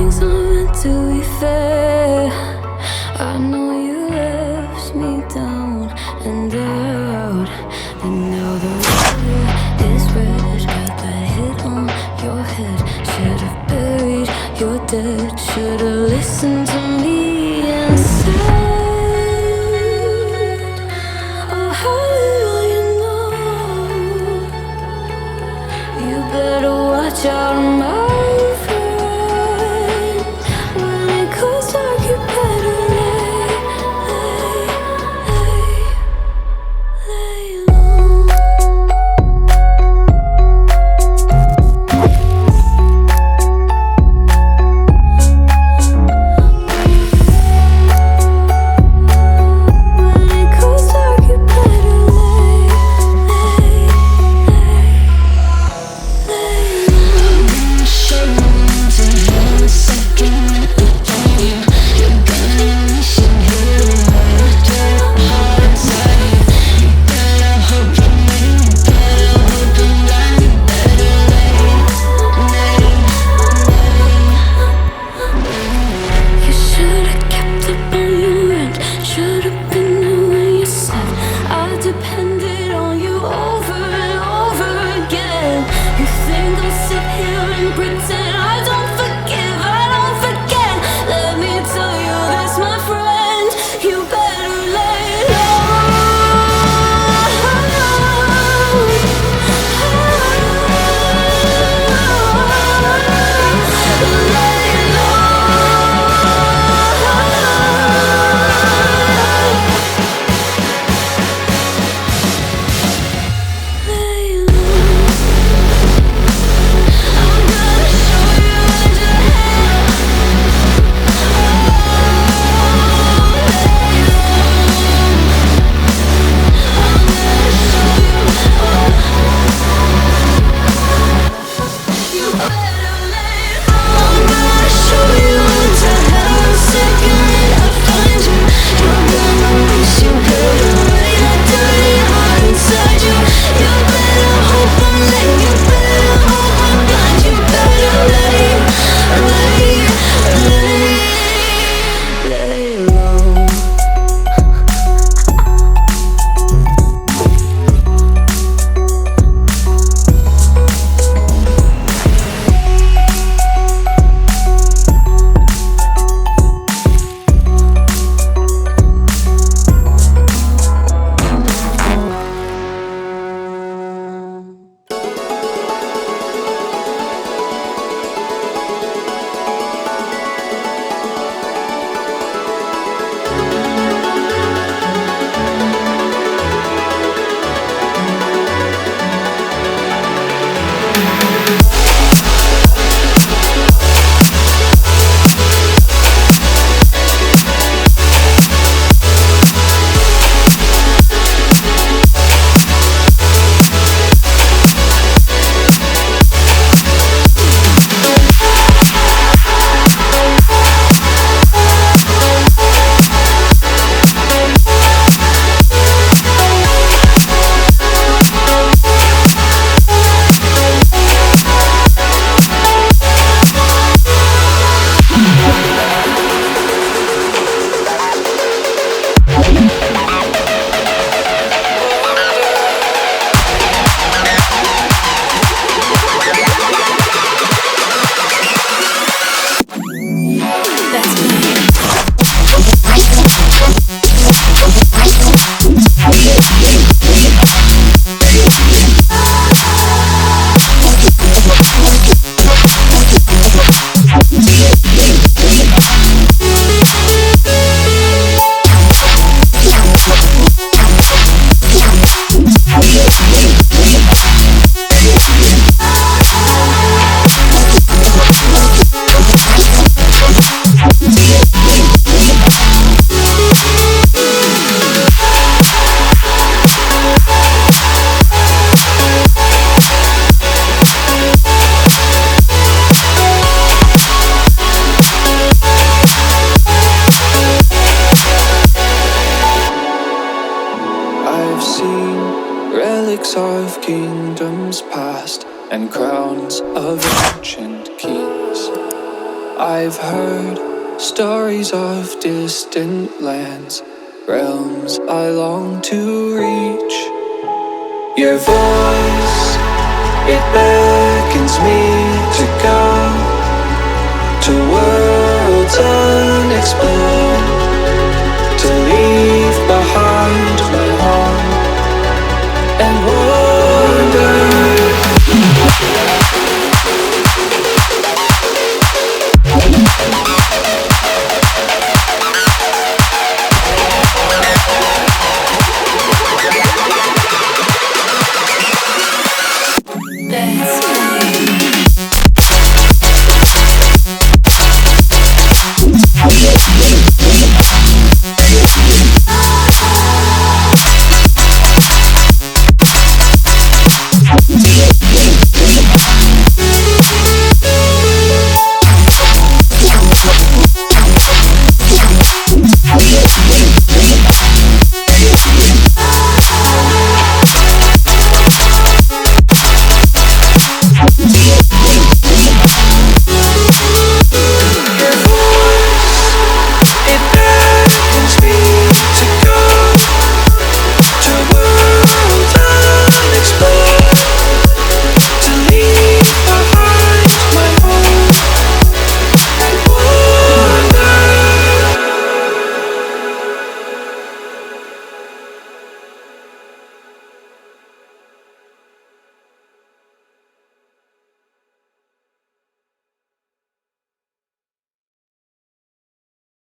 things aren't meant to be fair. I know you left me down and out, and now the water is red. Got that hit on your head. Should've buried your dead. Should've listened to me and said, oh, how will you know? You better watch out, my friend. When it goes dark, you better lay low. When it goes dark, you better lay You should've kept up on your rent. Should've been there when you said I depended on you over and over again. You think I'll sit here and pretend I don't forgive, I don't forget? Let me tell you this, my friend. You better lay low. relics of kingdoms past and crowns of ancient kings. I've heard stories of distant lands, realms I long to reach. Your voice, it beckons me to go to worlds unexplored.